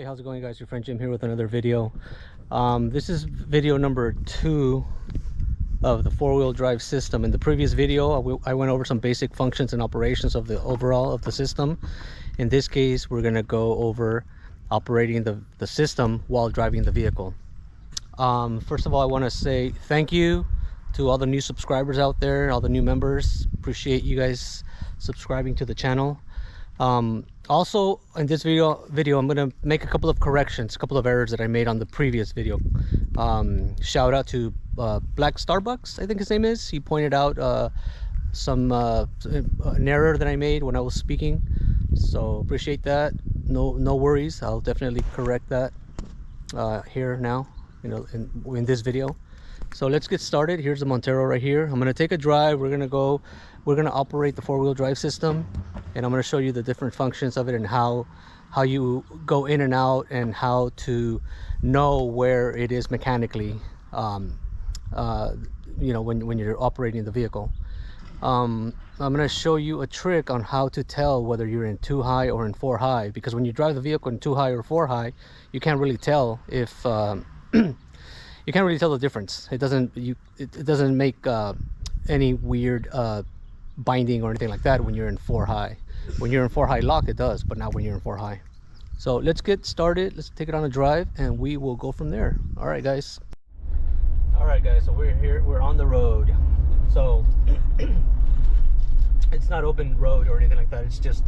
how's it going, guys? Your friend Jim here with another video. This is video number 2 of the four-wheel drive system. In the previous video I went over some basic functions and operations of the overall of the system. In this case, we're going to go over operating the system while driving the vehicle. First of all, I want to say thank you to all the new subscribers out there, all the new members. Appreciate you guys subscribing to the channel. Also, in this video I'm going to make a couple of corrections, a couple of errors that I made on the previous video. Shout out to Black Starbucks, I think his name is. He pointed out an error that I made when I was speaking, so appreciate that. No worries, I'll definitely correct that here now, you know, in this video. So let's get started. Here's the Montero right here. I'm going to take a drive. We're going to operate the four-wheel drive system, and I'm going to show you the different functions of it and how you go in and out and how to know where it is mechanically, you know, when you're operating the vehicle. I'm going to show you a trick on how to tell whether you're in 2 high or in 4 high, because when you drive the vehicle in 2 high or 4 high, you can't really tell if you can't really tell the difference. It doesn't make any weird binding or anything like that when you're in 4 high. When you're in 4 high lock, it does, but not when you're in 4 high. So let's get started. Let's take it on a drive and we will go from there. All right, guys, so we're here, we're on the road. So it's not open road or anything like that, it's just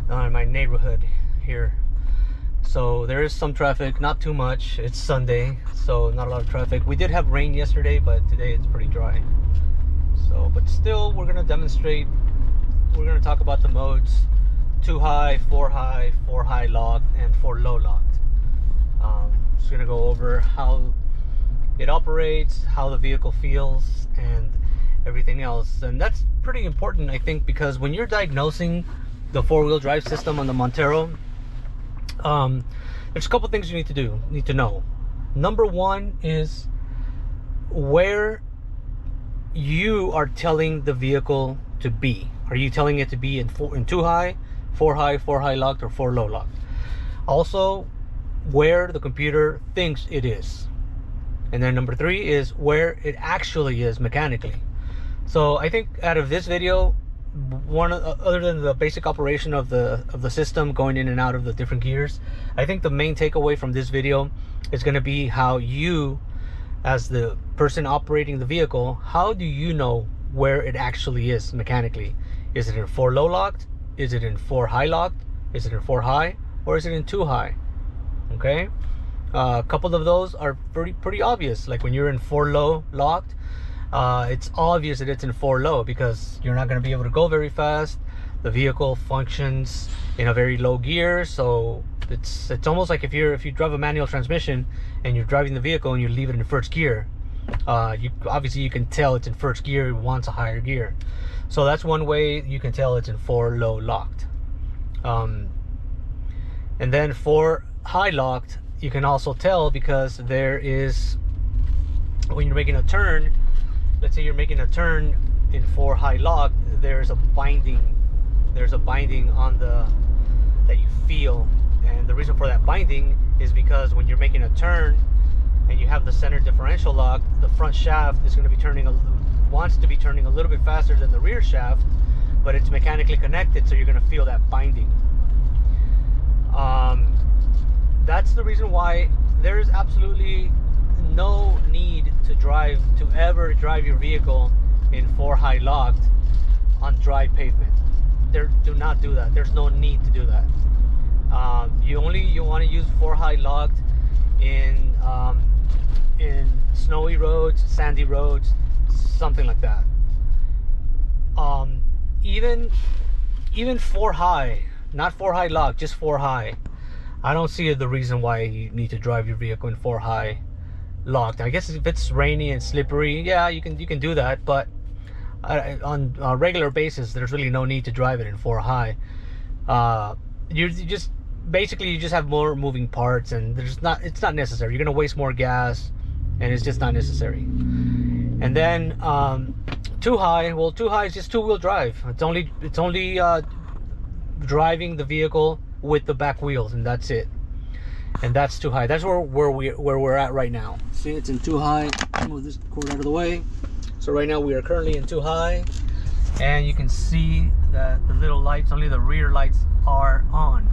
in my neighborhood here. So there is some traffic, not too much. It's Sunday, so not a lot of traffic. We did have rain yesterday, but today it's pretty dry. So, but still, we're gonna demonstrate. We're gonna talk about the modes: 2 high, 4 high, 4 high locked, and 4 low locked. Just gonna go over how it operates, how the vehicle feels, and everything else. And that's pretty important, I think, because when you're diagnosing the four-wheel drive system on the Montero, there's a couple things you need to know. Number one is where you are telling the vehicle to be. Are you telling it to be in 2 high, 4 high, 4 high locked, or 4 low locked? Also, where the computer thinks it is. And then number 3 is where it actually is mechanically. So I think out of this video, other than the basic operation of the system going in and out of the different gears, I think the main takeaway from this video is going to be how you, as the person operating the vehicle, how do you know where it actually is mechanically? Is it in 4 low locked? Is it in 4 high locked? Is it in 4 high? Or is it in 2 high? Okay, a couple of those are pretty obvious. Like when you're in 4 low locked, it's obvious that it's in 4 low because you're not going to be able to go very fast. The vehicle functions in a very low gear, so it's almost like if you drive a manual transmission and you're driving the vehicle and you leave it in first gear, you can tell it's in first gear. It wants a higher gear, so that's one way you can tell it's in 4 low locked. And then 4 high locked, you can also tell because there is, when you're making a turn, let's say you're making a turn in 4 high lock, there's a binding on that you feel. And the reason for that binding is because when you're making a turn and you have the center differential lock, the front shaft is going to be wants to be turning a little bit faster than the rear shaft, but it's mechanically connected, so you're going to feel that binding. That's the reason why there's absolutely no need to ever drive your vehicle in 4 high locked on dry pavement. Do not do that. There's no need to do that. You want to use 4 high locked in snowy roads, sandy roads, something like that. Even 4 high, not 4 high locked, just 4 high. I don't see the reason why you need to drive your vehicle in 4 high locked. I guess if it's rainy and slippery, yeah, you can do that, but on a regular basis, there's really no need to drive it in 4 high. You just have more moving parts, and it's not necessary. You're gonna waste more gas, and it's just not necessary. And then 2 high, well, 2 high is just 2-wheel drive. It's only driving the vehicle with the back wheels, and that's it. and that's too high. That's where we're at right now. See, it's in too high. Move this cord out of the way. So right now we are currently in too high, and you can see that the little lights, only the rear lights are on.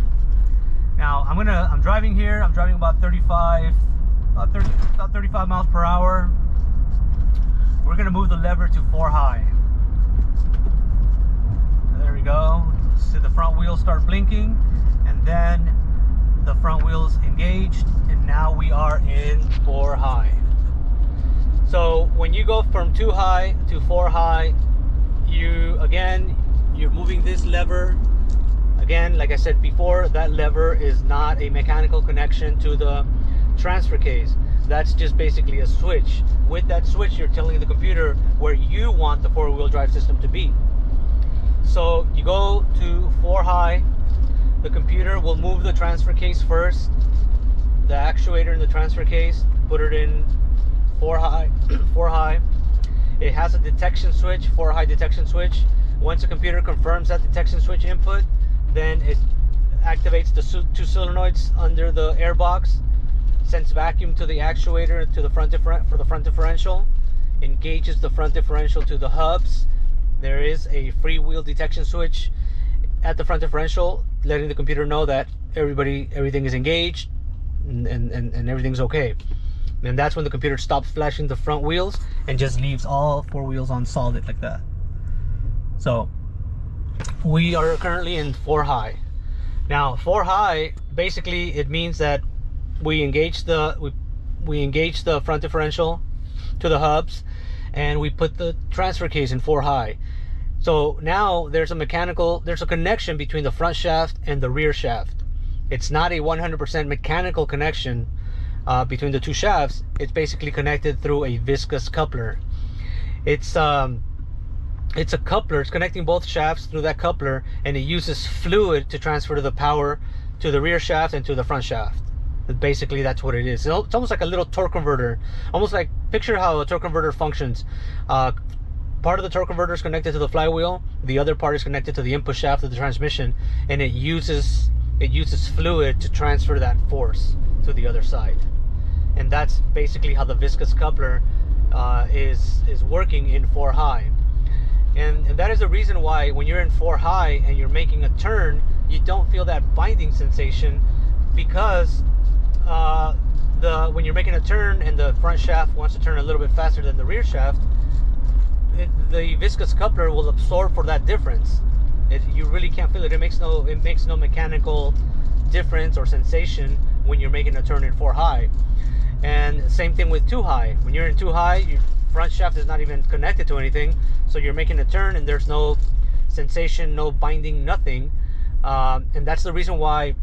Now I'm driving here. I'm driving about 35 miles per hour. We're gonna move the lever to 4 high. There we go. See the front wheels start blinking, and then the front wheels engaged, and now we are in 4 high. So when you go from 2 high to 4 high, you're moving this lever. Again, like I said before, that lever is not a mechanical connection to the transfer case. That's just basically a switch. With that switch, you're telling the computer where you want the 4-wheel drive system to be. So you go to 4 high, the computer will move the transfer case first, the actuator in the transfer case, put it in 4 high. 4 high. It has a detection switch, 4 high detection switch. Once the computer confirms that detection switch input, then it activates the 2 solenoids under the airbox, sends vacuum to the actuator to the front for the front differential, engages the front differential to the hubs. There is a freewheel detection switch at the front differential, letting the computer know that everything is engaged and everything's okay. And that's when the computer stops flashing the front wheels and just leaves all 4 wheels on solid like that. So we are currently in 4 high. Now 4 high, basically it means that we engage the front differential to the hubs, and we put the transfer case in 4 high. So now there's a connection between the front shaft and the rear shaft. It's not a 100% mechanical connection between the 2 shafts. It's basically connected through a viscous coupler. It's a coupler. It's connecting both shafts through that coupler, and it uses fluid to transfer the power to the rear shaft and to the front shaft. Basically, that's what it is. It's almost like a little torque converter. Almost like, picture how a torque converter functions. Part of the torque converter is connected to the flywheel. The other part is connected to the input shaft of the transmission, and it uses fluid to transfer that force to the other side. And that's basically how the viscous coupler is working in 4 high. And that is the reason why when you're in 4 high and you're making a turn, you don't feel that binding sensation, because when you're making a turn and the front shaft wants to turn a little bit faster than the rear shaft, the viscous coupler will absorb for that difference. You really can't feel it. It makes no mechanical difference or sensation when you're making a turn in 4 high. And same thing with 2 high. When you're in 2 high, your front shaft is not even connected to anything, so you're making a turn and there's no sensation, no binding, nothing. And that's the reason why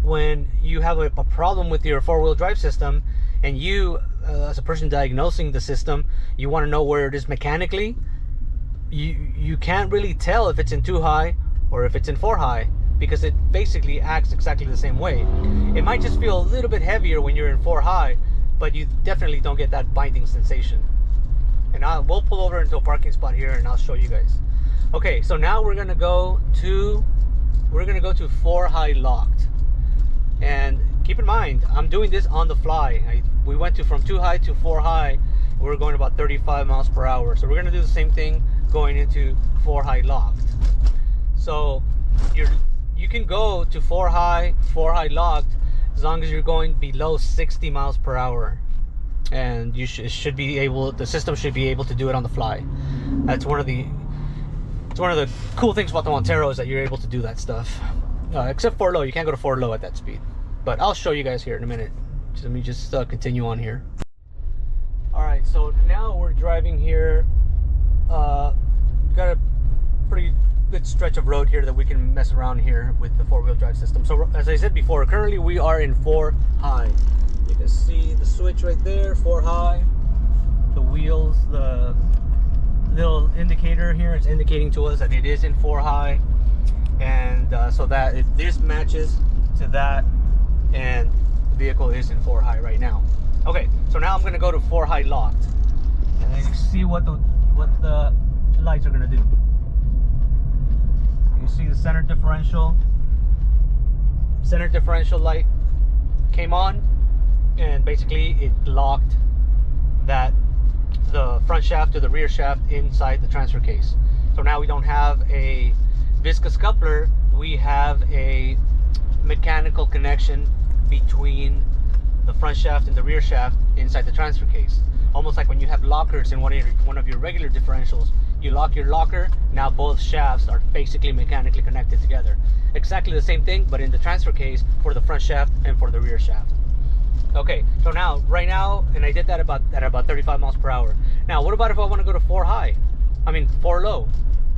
when you have a problem with your 4-wheel drive system, and you as a person diagnosing the system, you want to know where it is mechanically, you can't really tell if it's in 2 high or if it's in 4 high, because it basically acts exactly the same way. It might just feel a little bit heavier when you're in 4 high, but you definitely don't get that binding sensation. And we'll pull over into a parking spot here and I'll show you guys. Okay, so now we're gonna go to 4 high locked. And keep in mind, I'm doing this on the fly. We went from 2 high to 4 high. We're going about 35 miles per hour. So we're gonna do the same thing going into 4 high locked. So you can go to 4 high locked as long as you're going below 60 miles per hour, and the system should be able to do it on the fly. It's one of the cool things about the Montero, is that you're able to do that stuff. Except 4 low, you can't go to 4 low at that speed. But I'll show you guys here in a minute. Let me just continue on here. All right, so now we're driving here. Got a pretty good stretch of road here that we can mess around here with the 4-wheel drive system. So as I said before, currently we are in 4 high. You can see the switch right there, 4 high. The wheels, the little indicator here, it's indicating to us that it is in 4 high. And so that this matches to that, and the vehicle is in 4 high right now. Okay, so now I'm going to go to 4 high locked, and then you see what the lights are going to do. You see the center differential light came on, and basically it locked the front shaft to the rear shaft inside the transfer case. So now we don't have a viscous coupler, we have a mechanical connection between the front shaft and the rear shaft inside the transfer case. Almost like when you have lockers in one of your regular differentials, you lock your locker, now both shafts are basically mechanically connected together. Exactly the same thing, but in the transfer case for the front shaft and for the rear shaft. Okay, so now, right now, and I did that at about 35 miles per hour. Now, what about if I want to go to 4 high? I mean, 4 low.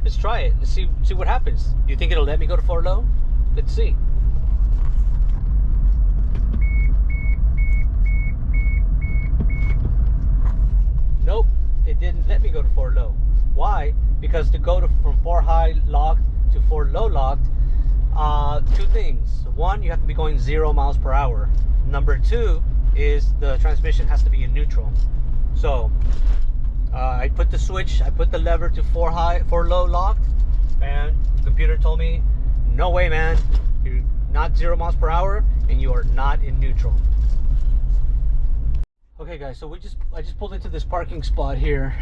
Let's try it. Let's see what happens. Do you think it'll let me go to 4 low? Let's see. Nope, it didn't let me go to 4 low. Why? Because to go from 4 high locked to 4 low locked, two things. One, you have to be going 0 miles per hour. Number two is the transmission has to be in neutral. So I put the switch, I put the lever to 4 low locked, and the computer told me, no way, man, you're not 0 miles per hour and you are not in neutral. Okay guys, so I just pulled into this parking spot here,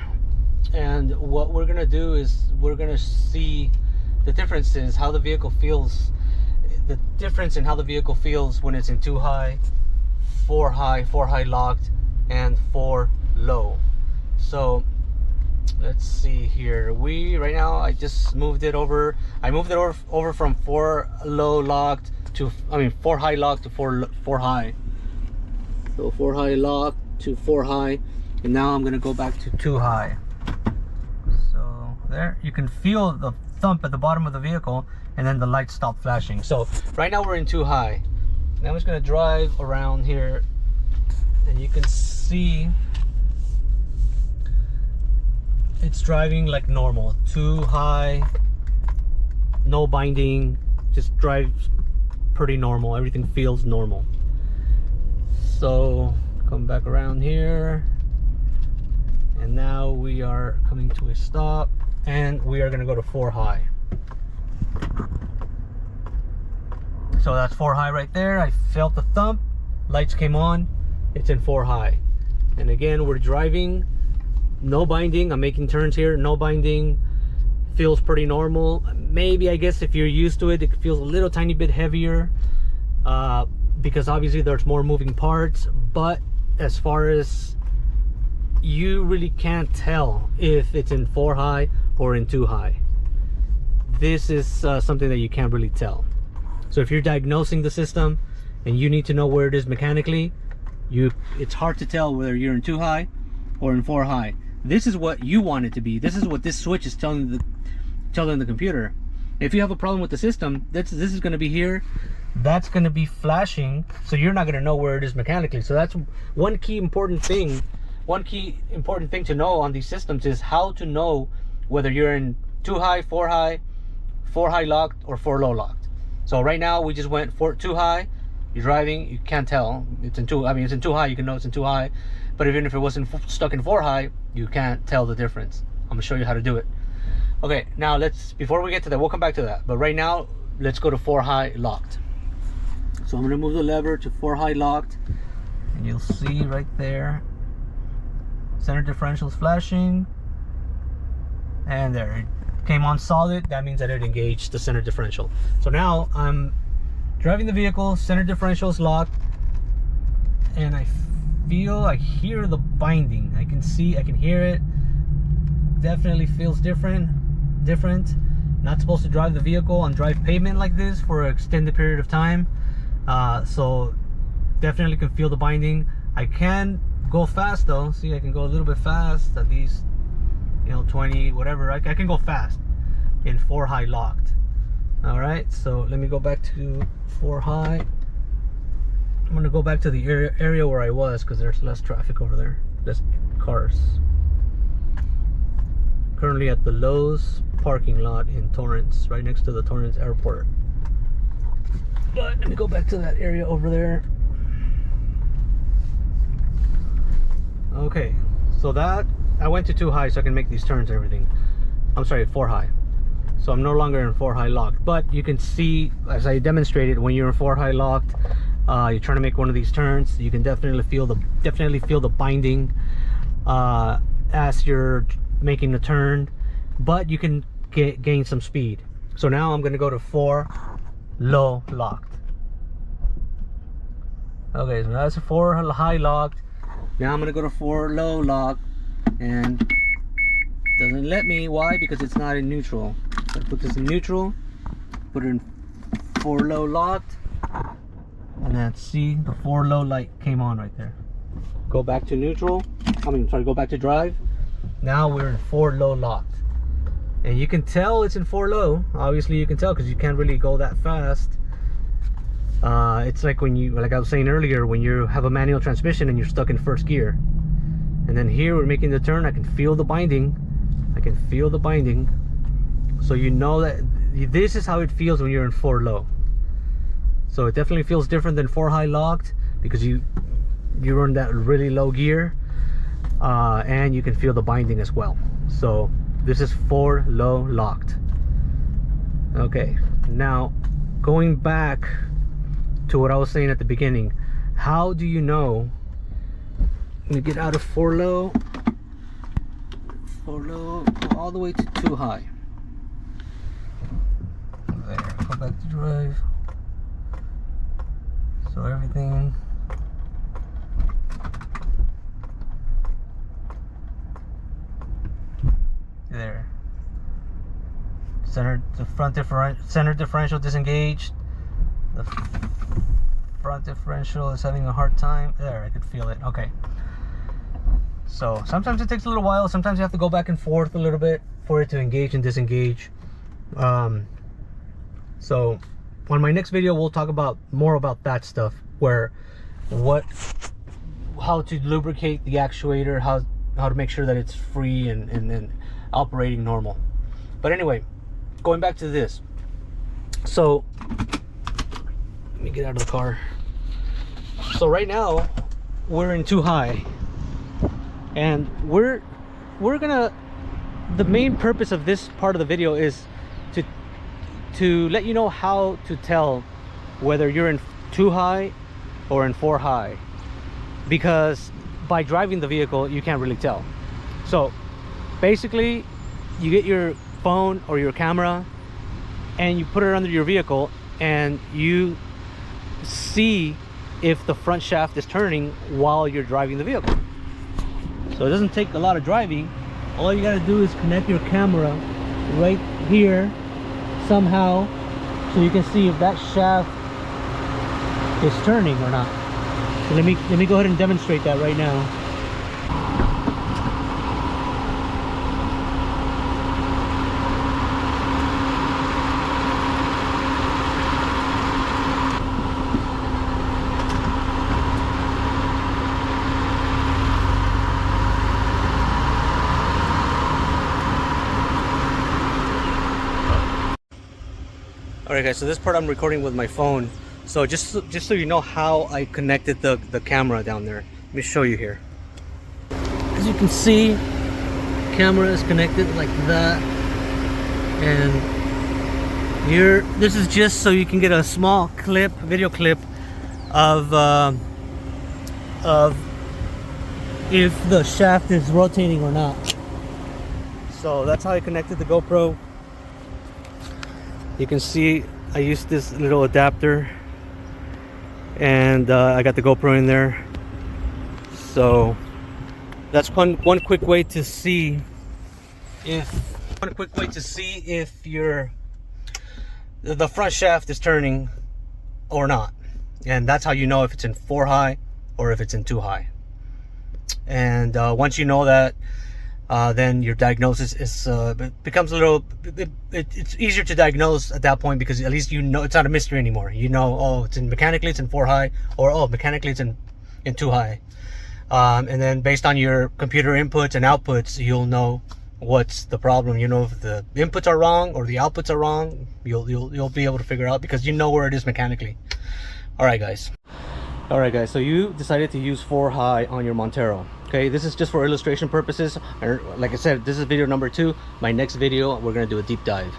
and what we're gonna do is we're gonna see the differences, how the vehicle feels, the difference in how the vehicle feels when it's in 2 high, 4 high locked, and 4 low. So let's see here. Right now I just moved it over. I moved it over from 4 low locked to 4 high locked to 4 high. So 4 high locked to 4 high, and now I'm gonna go back to 2 high. So there you can feel the thump at the bottom of the vehicle, and then the lights stop flashing. So right now we're in 2 high. Now I'm just gonna drive around here, and you can see it's driving like normal. 2 high, no binding, just drives pretty normal. Everything feels normal. So come back around here, and now we are coming to a stop, and we are going to go to 4 high. So that's 4 high right there. I felt the thump, lights came on, it's in 4 high. And again, we're driving, no binding. I'm making turns here, no binding, feels pretty normal. Maybe, I guess, if you're used to it, it feels a little tiny bit heavier, because obviously there's more moving parts. But as far as, you really can't tell if it's in 4 high or in 2 high. This is something that you can't really tell. So if you're diagnosing the system and you need to know where it is mechanically, it's hard to tell whether you're in 2 high or in 4 high. This is what you want it to be. This is what this switch is telling the computer. If you have a problem with the system, this is going to be here, that's going to be flashing, so you're not going to know where it is mechanically. So that's one key important thing to know on these systems, is how to know whether you're in 2 high, 4 high locked, or 4 low locked. So right now we just went 2 high. You're driving, you can't tell it's in 2. It's in 2 high, you can know it's in 2 high, but even if it wasn't stuck in 4 high, you can't tell the difference. I'm gonna show you how to do it. Okay, now before we get to that, we'll come back to that, but right now let's go to 4 high locked. So I'm gonna move the lever to 4 high locked, and you'll see right there, center differentials flashing, and there it came on solid. That means that it engaged the center differential. So now I'm driving the vehicle, center differentials locked, and I hear the binding. I can hear it. Definitely feels different. Not supposed to drive the vehicle on dry pavement like this for an extended period of time. So definitely can feel the binding. I can go fast though. See, I can go a little bit fast, at least, 20, whatever. I can go fast in 4 high locked. All right, so let me go back to 4 high. I'm gonna go back to the area where I was, because there's less traffic over there, less cars. Currently at the Lowe's parking lot in Torrance, right next to the Torrance airport. But let me go back to that area over there. Okay, so that I went to 2 high so I can make these turns and everything. I'm sorry, 4 high. So I'm no longer in 4 high locked, but you can see, as I demonstrated, when you're in 4 high locked, you're trying to make one of these turns, you can definitely feel the binding as you're making the turn, but you can gain some speed. So now I'm going to go to 4 low locked. Okay, so that's a 4 high locked. Now I'm going to go to 4 low locked, and doesn't let me. Why? Because it's not in neutral. So I put this in neutral, put it in 4 low locked, and then see the 4 low light came on right there. Go back to neutral. Go back to drive. Now we're in 4 low locked, and you can tell it's in 4 low. Obviously you can tell because you can't really go that fast. It's like when you, like I was saying earlier, when you have a manual transmission and you're stuck in first gear, and then here we're making the turn. I can feel the binding. So you know that this is how it feels when you're in 4 low. So it definitely feels different than 4 high locked, because you're in that really low gear, and you can feel the binding as well. So this is 4 low locked. Okay, now going back to what I was saying at the beginning, how do you know when you get out of 4 low, go all the way to 2 high? There, go back to drive. So everything, there. Center differential disengaged. The front differential is having a hard time. There, I could feel it. Okay. So sometimes it takes a little while. Sometimes you have to go back and forth a little bit for it to engage and disengage. So on my next video, we'll talk about more about that stuff, where how to lubricate the actuator, how to make sure that it's free and operating normal. But anyway, going back to this. So let me get out of the car. So right now we're in 2 high, and we're gonna, the main purpose of this part of the video is to let you know how to tell whether you're in 2 high or in 4 high, because by driving the vehicle you can't really tell. So basically, you get your phone or your camera and you put it under your vehicle, and you see if the front shaft is turning while you're driving the vehicle. So it doesn't take a lot of driving. All you got to do is connect your camera right here somehow, so you can see if that shaft is turning or not. So let me go ahead and demonstrate that right now. Alright guys, so this part I'm recording with my phone. So just so you know how I connected the camera down there. Let me show you here. As you can see, camera is connected like that. And here, this is just so you can get a small clip, video clip of if the shaft is rotating or not. So that's how I connected the GoPro. You can see I used this little adapter, and I got the GoPro in there. So that's one quick way to see if the front shaft is turning or not. And that's how you know if it's in 4 high or if it's in 2 high. And once you know that, then your diagnosis is becomes a little. It's easier to diagnose at that point, because at least you know it's not a mystery anymore. You know, oh, it's mechanically it's in 4 high, or oh, mechanically it's in 2 high. And then based on your computer inputs and outputs, you'll know what's the problem. You know, if the inputs are wrong or the outputs are wrong, you'll be able to figure out, because you know where it is mechanically. All right, guys. So you decided to use 4 high on your Montero. Okay, this is just for illustration purposes. Like I said, this is video number 2. My next video, we're gonna do a deep dive.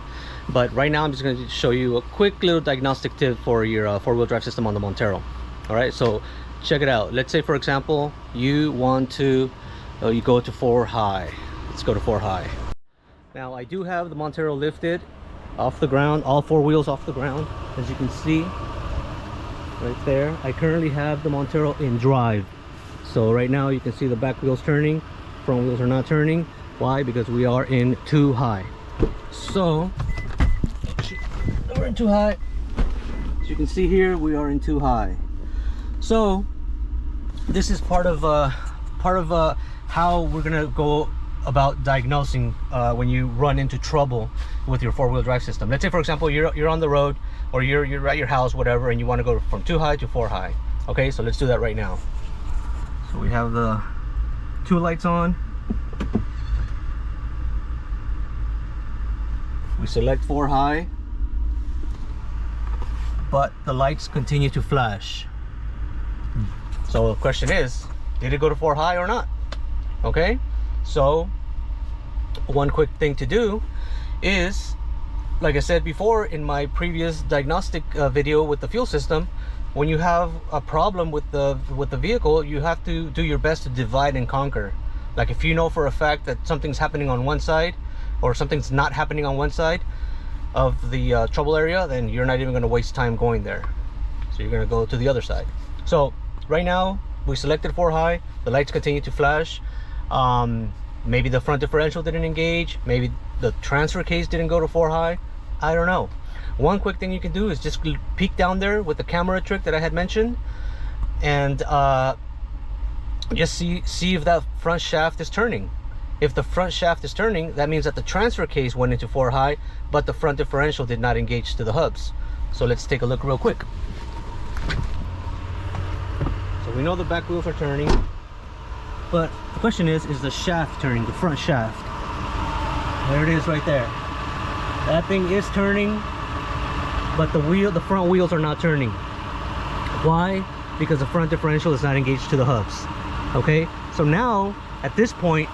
But right now, I'm just gonna show you a quick little diagnostic tip for your 4-wheel drive system on the Montero. All right, so check it out. Let's say, for example, you want to you go to 4 high. Let's go to 4 high. Now I do have the Montero lifted off the ground, all 4 wheels off the ground, as you can see right there. I currently have the Montero in drive, so right now you can see the back wheels turning, front wheels are not turning. Why? Because we are in 2 high. So we're in 2 high. As you can see here, we are in 2 high. So this is part of how we're gonna go about diagnosing when you run into trouble with your 4-wheel drive system. Let's say, for example, you're on the road, or you're at your house, whatever, and you want to go from 2 high to 4 high. Okay, so let's do that right now. So we have the 2 lights on. We select 4 high, but the lights continue to flash. So the question is, did it go to 4 high or not? Okay, so one quick thing to do is, like I said before in my previous diagnostic video with the fuel system, when you have a problem with the vehicle, you have to do your best to divide and conquer. Like if you know for a fact that something's happening on one side, or something's not happening on one side of the trouble area, then you're not even going to waste time going there. So you're going to go to the other side. So right now we selected 4 high, the lights continue to flash. Maybe the front differential didn't engage, maybe the transfer case didn't go to 4 high, I don't know. One quick thing you can do is just peek down there with the camera trick that I had mentioned, and just see if that front shaft is turning. If the front shaft is turning, that means that the transfer case went into 4 high, but the front differential did not engage to the hubs. So let's take a look real quick. So we know the back wheels are turning, but the question is the shaft turning, the front shaft? There it is right there. That thing is turning, but the front wheels are not turning. Why? Because the front differential is not engaged to the hubs. Okay, so now at this point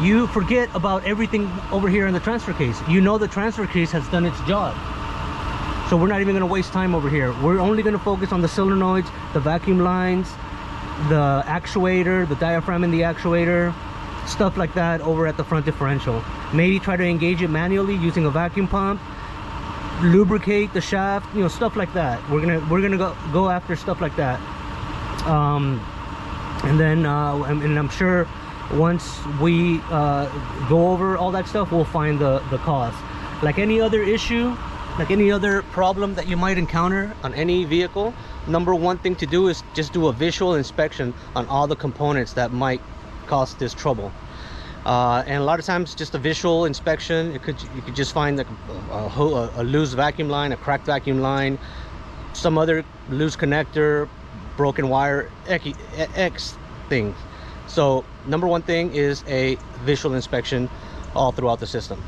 you forget about everything over here in the transfer case. You know the transfer case has done its job, so we're not even going to waste time over here. We're only going to focus on the solenoids, the vacuum lines, the actuator, the diaphragm in the actuator, stuff like that over at the front differential. Maybe try to engage it manually using a vacuum pump, lubricate the shaft, you know, stuff like that. We're gonna go after stuff like that. And then and I'm sure once we go over all that stuff, we'll find the cause. Like any other issue, like any other problem that you might encounter on any vehicle, number one thing to do is just do a visual inspection on all the components that might cause this trouble. And a lot of times just a visual inspection, you could just find like a loose vacuum line, a cracked vacuum line, some other loose connector, broken wire, X things. So number one thing is a visual inspection all throughout the system.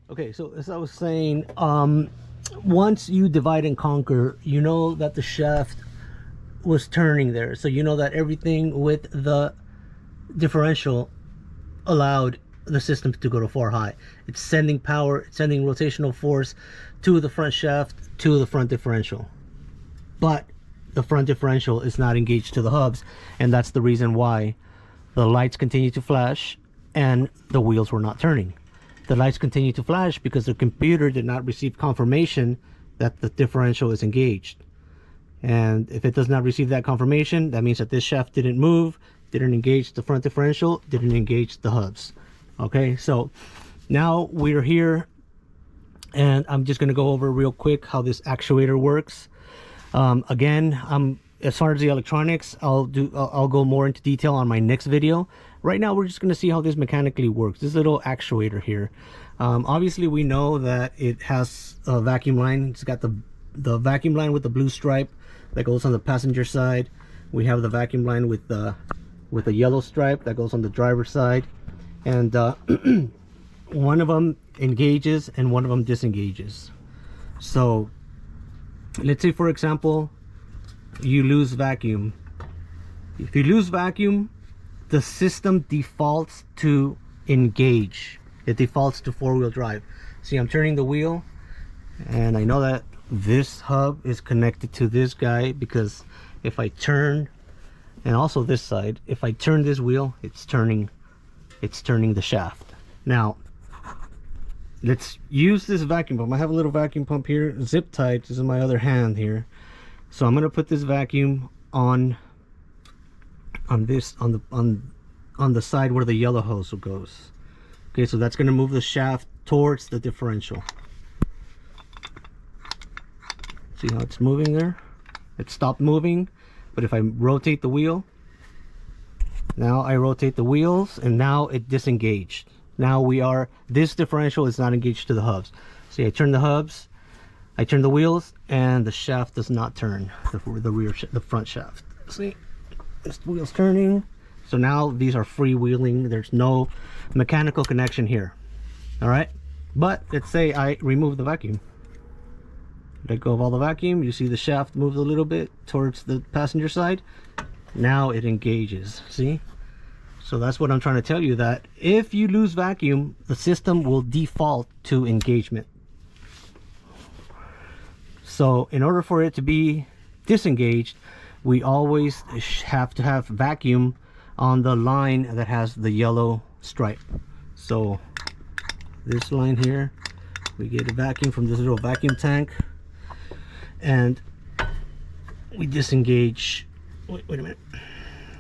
Okay, so as I was saying, once you divide and conquer, you know that the shaft was turning there, so you know that everything with the differential allowed the system to go to 4 high. It's sending power, it's sending rotational force to the front shaft, to the front differential, but the front differential is not engaged to the hubs, and that's the reason why the lights continue to flash and the wheels were not turning. The lights continue to flash because the computer did not receive confirmation that the differential is engaged, and if it does not receive that confirmation, that means that this shaft didn't move, didn't engage the front differential, didn't engage the hubs. Okay, so now we're here, and I'm just going to go over real quick how this actuator works. Again, as far as the electronics, I'll go more into detail on my next video. Right now we're just going to see how this mechanically works, this little actuator here. Obviously we know that it has a vacuum line. It's got the vacuum line with the blue stripe that goes on the passenger side. We have the vacuum line with the yellow stripe that goes on the driver's side, and one of them engages and one of them disengages. So let's say, for example, you lose vacuum. If you lose vacuum, the system defaults to engage. It defaults to 4-wheel drive. See, I'm turning the wheel, and I know that this hub is connected to this guy, because if I turn, and also this side, if I turn this wheel, it's turning the shaft. Now let's use this vacuum pump. I have a little vacuum pump here, zip tied. This is my other hand here. So I'm gonna put this vacuum on the side where the yellow hose goes. Okay, so that's gonna move the shaft towards the differential. See how it's moving there? It stopped moving, but if I rotate the wheel, now I rotate the wheels, and now it disengaged. Now this differential is not engaged to the hubs. See, I turn the hubs, I turn the wheels, and the shaft does not turn, the front shaft. See, this wheel's turning. So now these are freewheeling. There's no mechanical connection here. All right, but let's say I remove the vacuum. Let go of all the vacuum. You see the shaft moves a little bit towards the passenger side. Now it engages. See? So that's what I'm trying to tell you, that if you lose vacuum, the system will default to engagement. So in order for it to be disengaged, we always have to have vacuum on the line that has the yellow stripe. So this line here, we get a vacuum from this little vacuum tank, and we disengage. Wait a minute.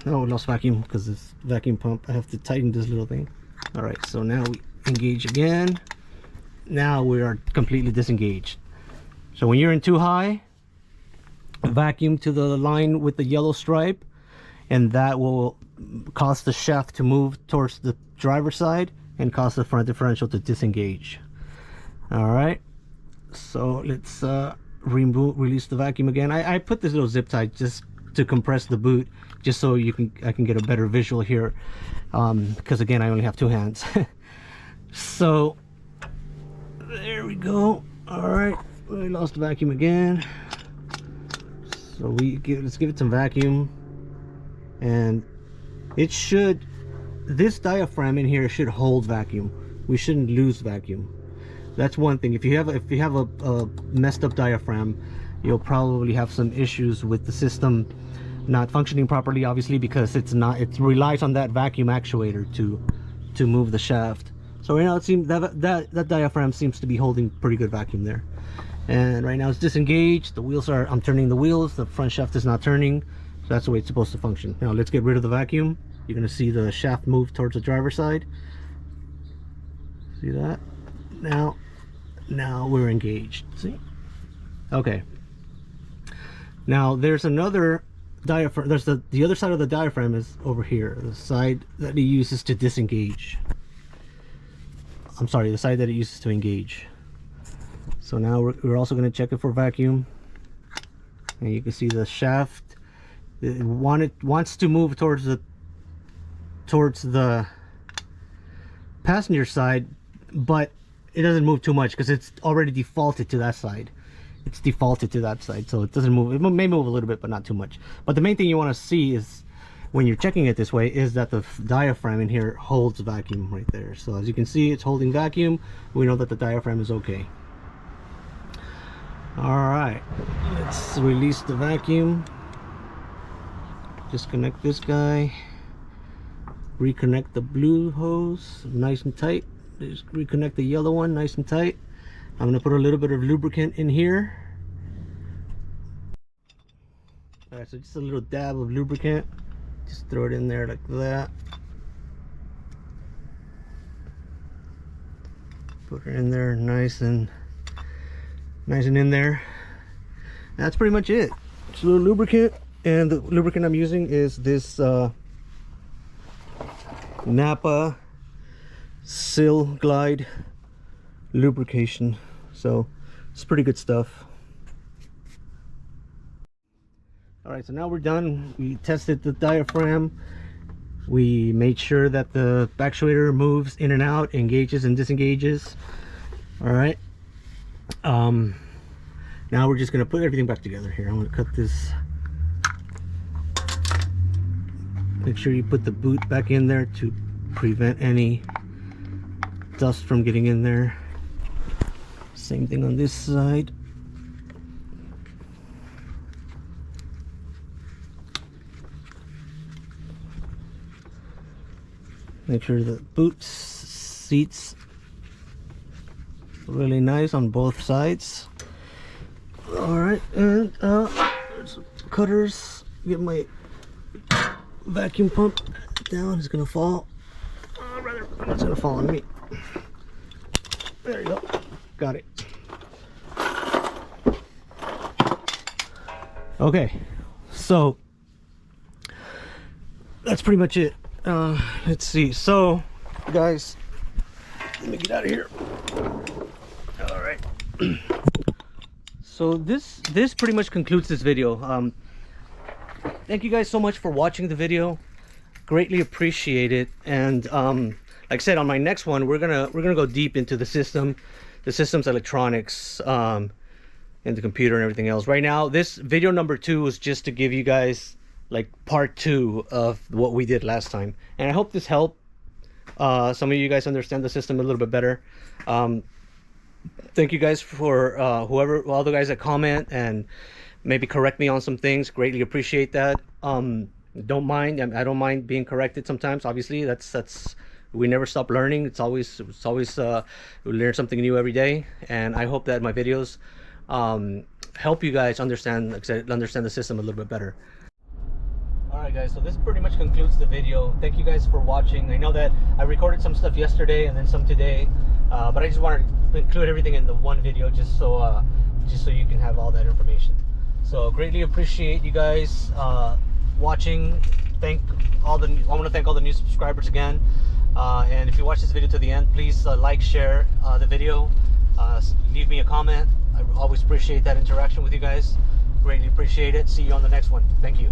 Oh, we lost vacuum because this vacuum pump. I have to tighten this little thing. All right, so now we engage again. Now we are completely disengaged. So when you're in too high, vacuum to the line with the yellow stripe, and that will cause the shaft to move towards the driver's side and cause the front differential to disengage. All right, so let's release the vacuum again. I put this little zip tie just to compress the boot, just so I can get a better visual here, because again, I only have two hands. So there we go. All right, we lost the vacuum again. So let's give it some vacuum, and this diaphragm in here should hold vacuum. We shouldn't lose vacuum. That's one thing. If you have a messed up diaphragm, you'll probably have some issues with the system not functioning properly, obviously, because it relies on that vacuum actuator to move the shaft. So right now it seems that diaphragm seems to be holding pretty good vacuum there. And right now it's disengaged. I'm turning the wheels, the front shaft is not turning. So that's the way it's supposed to function. Now let's get rid of the vacuum. You're gonna see the shaft move towards the driver's side. See that? Now we're engaged. See? Okay. Now there's another diaphragm. There's the other side of the diaphragm is over here, the side that he uses to disengage. I'm sorry, the side that it uses to engage. So now we're also going to check it for vacuum, and you can see the shaft. It wants to move towards the passenger side, but it doesn't move too much because it's already defaulted to that side. It's defaulted to that side, so it doesn't move. It may move a little bit, but not too much. But the main thing you want to see is, when you're checking it this way, is that the diaphragm in here holds vacuum right there. So as you can see, it's holding vacuum. We know that the diaphragm is okay. All right, let's release the vacuum. Disconnect this guy. Reconnect the blue hose nice and tight. Just reconnect the yellow one nice and tight. I'm gonna put a little bit of lubricant in here. All right, so just a little dab of lubricant. Just throw it in there like that. Put her in there nice and in there. That's pretty much it. Just a little lubricant, and the lubricant I'm using is this Napa Sil Glide lubrication. So it's pretty good stuff. All right, so now we're done. We tested the diaphragm. We made sure that the actuator moves in and out, engages and disengages. All right. Now we're just gonna put everything back together here. I'm gonna cut this. Make sure you put the boot back in there to prevent any dust from getting in there. Same thing on this side. Make sure the boot seats really nice on both sides. All right, and there's cutters. Get my vacuum pump down. It's gonna fall. Rather, it's gonna fall on me. There you go. Got it. Okay, so that's pretty much it. Let's see. So, guys, let me get out of here. All right. So this pretty much concludes this video. Thank you guys so much for watching the video. Greatly appreciate it. And like I said, on my next one, we're gonna go deep into the system's electronics, and the computer and everything else. Right now, this video number 2 was just to give you guys like part 2 of what we did last time, and I hope this helped some of you guys understand the system a little bit better. Thank you guys for all the guys that comment and maybe correct me on some things. Greatly appreciate that. Don't mind. I don't mind being corrected sometimes. Obviously, that's we never stop learning. It's always we learn something new every day, and I hope that my videos help you guys understand the system a little bit better. Alright guys, so this pretty much concludes the video. Thank you guys for watching. I know that I recorded some stuff yesterday and then some today, but I just wanted to include everything in the one video just so you can have all that information. So greatly appreciate you guys watching. I want to thank all the new subscribers again, and if you watch this video to the end, please like, share the video, leave me a comment. I always appreciate that interaction with you guys. Greatly appreciate it. See you on the next one. Thank you.